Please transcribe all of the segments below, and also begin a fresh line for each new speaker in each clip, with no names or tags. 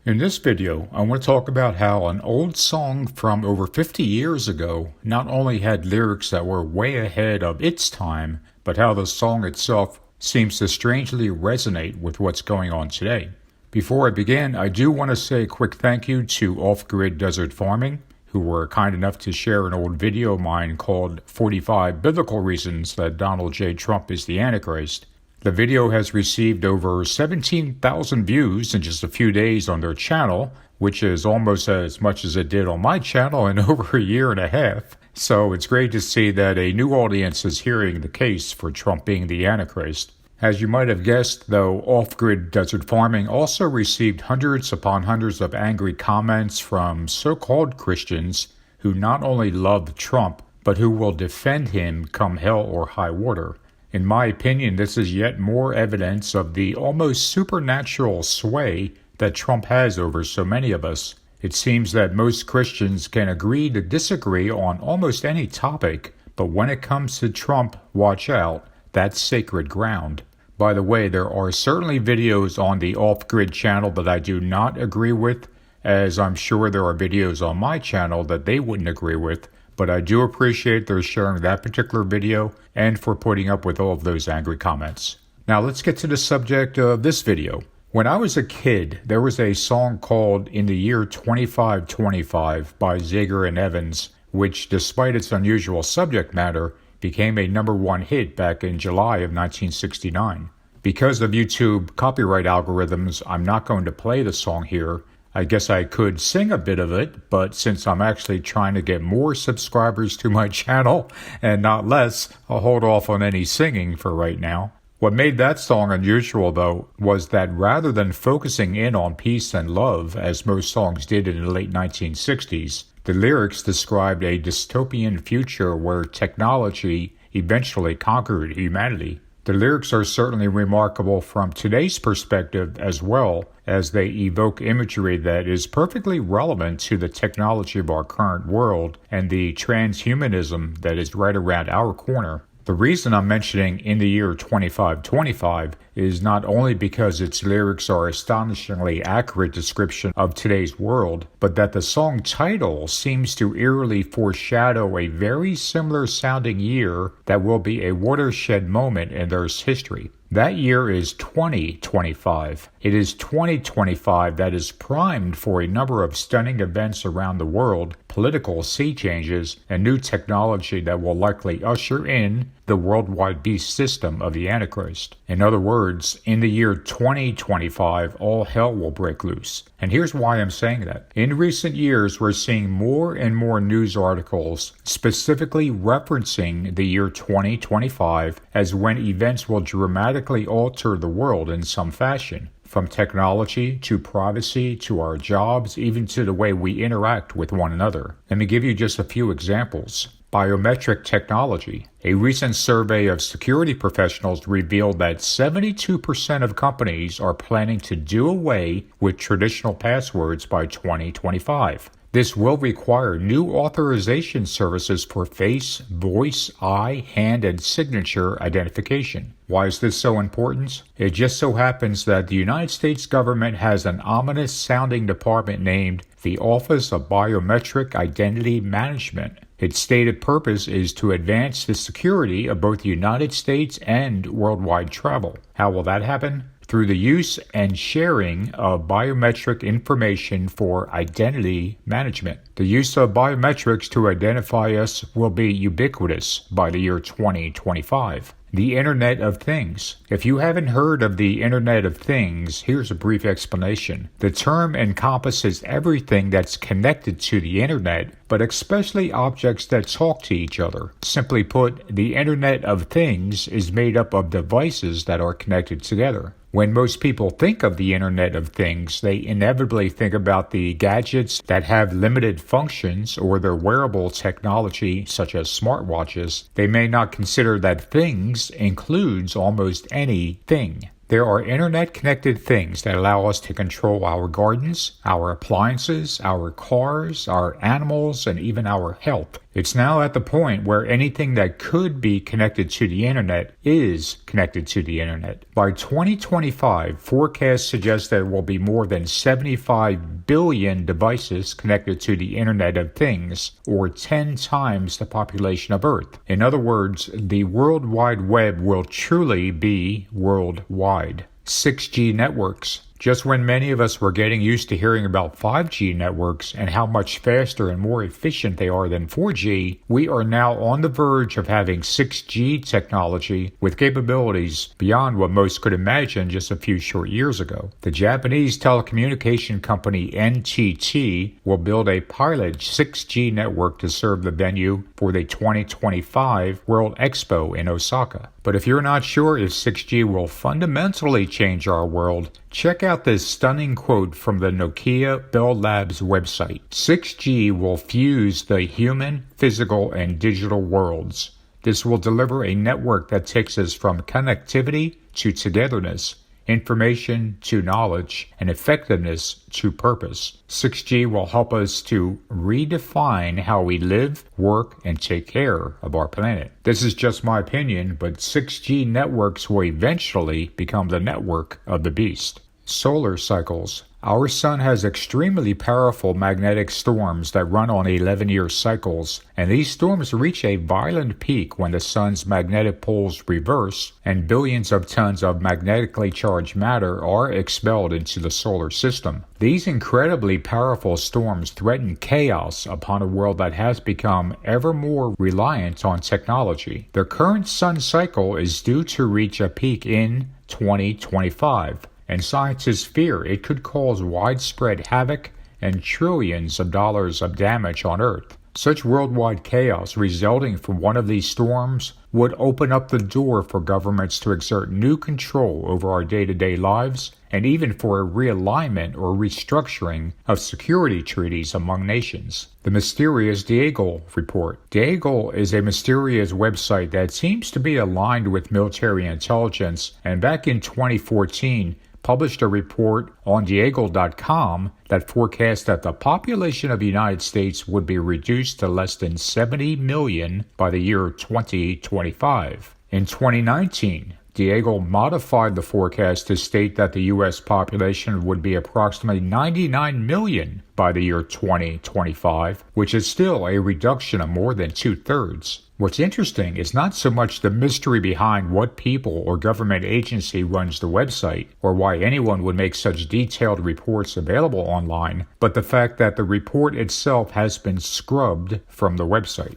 In this video, I want to talk about how an old song from over 50 years ago not only had lyrics that were way ahead of its time, but how the song itself seems to strangely resonate with what's going on today. Before I begin, I do want to say a quick thank you to Off-Grid Desert Farming, who were kind enough to share an old video of mine called 45 Biblical Reasons That Donald J. Trump is the Antichrist. The video has received over 17,000 views in just a few days on their channel, which is almost as much as it did on my channel in over a year and a half. So it's great to see that a new audience is hearing the case for Trump being the Antichrist. As you might have guessed, though, Off-Grid Desert Farming also received hundreds upon hundreds of angry comments from so-called Christians who not only love Trump, but who will defend him come hell or high water. In my opinion, this is yet more evidence of the almost supernatural sway that Trump has over so many of us. It seems that most Christians can agree to disagree on almost any topic, but when it comes to Trump, watch out, that's sacred ground. By the way, there are certainly videos on the Off-Grid channel that I do not agree with, as I'm sure there are videos on my channel that they wouldn't agree with. But I do appreciate their sharing that particular video and for putting up with all of those angry comments. Now let's get to the subject of this video. When I was a kid, there was a song called In the Year 2525 by Zager and Evans, which despite its unusual subject matter, became a #1 hit back in July of 1969. Because of YouTube copyright algorithms, I'm not going to play the song here. I guess I could sing a bit of it, but since I'm actually trying to get more subscribers to my channel and not less, I'll hold off on any singing for right now. What made that song unusual, though, was that rather than focusing in on peace and love, as most songs did in the late 1960s, the lyrics described a dystopian future where technology eventually conquered humanity. The lyrics are certainly remarkable from today's perspective as well, as they evoke imagery that is perfectly relevant to the technology of our current world and the transhumanism that is right around our corner. The reason I'm mentioning In the Year 2525 is not only because its lyrics are astonishingly accurate description of today's world, but that the song title seems to eerily foreshadow a very similar sounding year that will be a watershed moment in Earth's history. That year is 2025. It is 2025 that is primed for a number of stunning events around the world, political sea changes, and new technology that will likely usher in the worldwide beast system of the Antichrist. In other words, in the year 2025, all hell will break loose. And here's why I'm saying that. In recent years, we're seeing more and more news articles specifically referencing the year 2025 as when events will dramatically alter the world in some fashion. From technology to privacy to our jobs, even to the way we interact with one another. Let me give you just a few examples. Biometric Technology. A recent survey of security professionals revealed that 72% of companies are planning to do away with traditional passwords by 2025. This will require new authorization services for face, voice, eye, hand, and signature identification. Why is this so important? It just so happens that the United States government has an ominous-sounding department named the Office of Biometric Identity Management. Its stated purpose is to advance the security of both the United States and worldwide travel. How will that happen? Through the use and sharing of biometric information for identity management. The use of biometrics to identify us will be ubiquitous by the year 2025. The Internet of Things. If you haven't heard of the Internet of Things, here's a brief explanation. The term encompasses everything that's connected to the Internet, but especially objects that talk to each other. Simply put, the Internet of Things is made up of devices that are connected together. When most people think of the Internet of Things, they inevitably think about the gadgets that have limited functions or their wearable technology, such as smartwatches. They may not consider that things includes almost anything. There are internet-connected things that allow us to control our gardens, our appliances, our cars, our animals, and even our health. It's now at the point where anything that could be connected to the internet is connected to the internet. By 2025, forecasts suggest there will be more than 75 billion devices connected to the Internet of Things, or 10 times the population of Earth. In other words, the World Wide Web will truly be worldwide. 6G networks. Just when many of us were getting used to hearing about 5G networks and how much faster and more efficient they are than 4G, we are now on the verge of having 6G technology with capabilities beyond what most could imagine just a few short years ago. The Japanese telecommunication company NTT will build a pilot 6G network to serve the venue for the 2025 World Expo in Osaka. But if you're not sure if 6G will fundamentally change our world, check out this stunning quote from the Nokia Bell Labs website. 6G will fuse the human, physical, and digital worlds. This will deliver a network that takes us from connectivity to togetherness, information to knowledge, and effectiveness to purpose. 6G will help us to redefine how we live, work, and take care of our planet. This is just my opinion, but 6G networks will eventually become the network of the beast. Solar cycles. Our sun has extremely powerful magnetic storms that run on 11-year cycles, and these storms reach a violent peak when the sun's magnetic poles reverse and billions of tons of magnetically charged matter are expelled into the solar system. These incredibly powerful storms threaten chaos upon a world that has become ever more reliant on technology. The current sun cycle is due to reach a peak in 2025. And scientists fear it could cause widespread havoc and trillions of dollars of damage on Earth. Such worldwide chaos resulting from one of these storms would open up the door for governments to exert new control over our day-to-day lives, and even for a realignment or restructuring of security treaties among nations. The mysterious Deagel Report. Deagel is a mysterious website that seems to be aligned with military intelligence, and back in 2014, published a report on Deagel.com that forecast that the population of the United States would be reduced to less than 70 million by the year 2025. In 2019, Deagel modified the forecast to state that the U.S. population would be approximately 99 million by the year 2025, which is still a reduction of more than 2/3. What's interesting is not so much the mystery behind what people or government agency runs the website, or why anyone would make such detailed reports available online, but the fact that the report itself has been scrubbed from the website.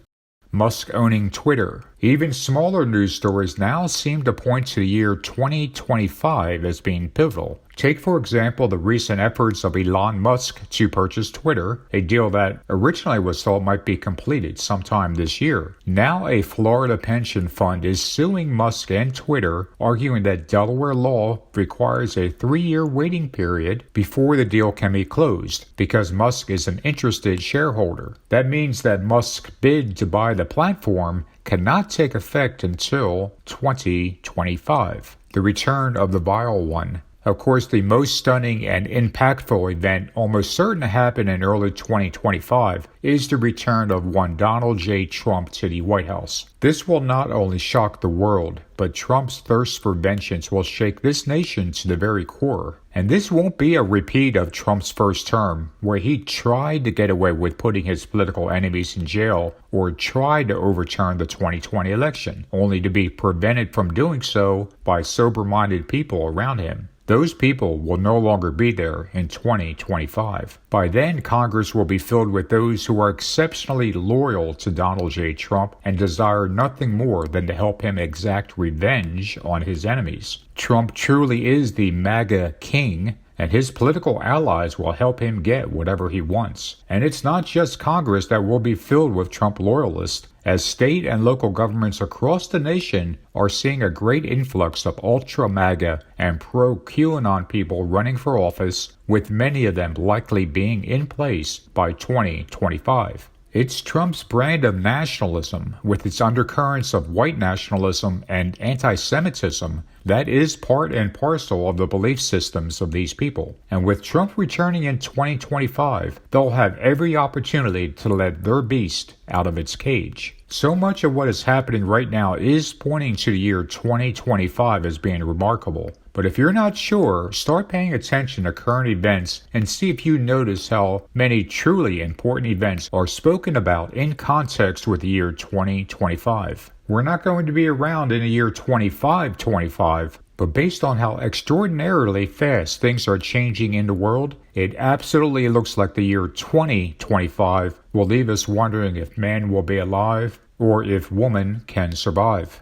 Musk owning Twitter. Even smaller news stories now seem to point to the year 2025 as being pivotal. Take, for example, the recent efforts of Elon Musk to purchase Twitter, a deal that originally was thought might be completed sometime this year. Now a Florida pension fund is suing Musk and Twitter, arguing that Delaware law requires a 3-year waiting period before the deal can be closed, because Musk is an interested shareholder. That means that Musk's bid to buy the platform cannot take effect until 2025. The return of the vile one. Of course, the most stunning and impactful event, almost certain to happen in early 2025, is the return of one Donald J. Trump to the White House. This will not only shock the world, but Trump's thirst for vengeance will shake this nation to the very core. And this won't be a repeat of Trump's first term, where he tried to get away with putting his political enemies in jail or tried to overturn the 2020 election, only to be prevented from doing so by sober-minded people around him. Those people will no longer be there in 2025. By then, Congress will be filled with those who are exceptionally loyal to Donald J. Trump and desire nothing more than to help him exact revenge on his enemies. Trump truly is the MAGA king, and his political allies will help him get whatever he wants. And it's not just Congress that will be filled with Trump loyalists, as state and local governments across the nation are seeing a great influx of ultra-MAGA and pro-QAnon people running for office, with many of them likely being in place by 2025. It's Trump's brand of nationalism, with its undercurrents of white nationalism and anti-Semitism, that is part and parcel of the belief systems of these people. And with Trump returning in 2025, they'll have every opportunity to let their beast out of its cage. So much of what is happening right now is pointing to the year 2025 as being remarkable. But if you're not sure, start paying attention to current events and see if you notice how many truly important events are spoken about in context with the year 2025. We're not going to be around in the year 2525, but based on how extraordinarily fast things are changing in the world, it absolutely looks like the year 2025 will leave us wondering if man will be alive or if woman can survive.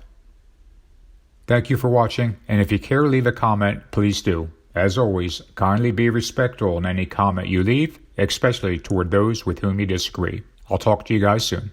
Thank you for watching, and if you care to leave a comment, please do. As always, kindly be respectful in any comment you leave, especially toward those with whom you disagree. I'll talk to you guys soon.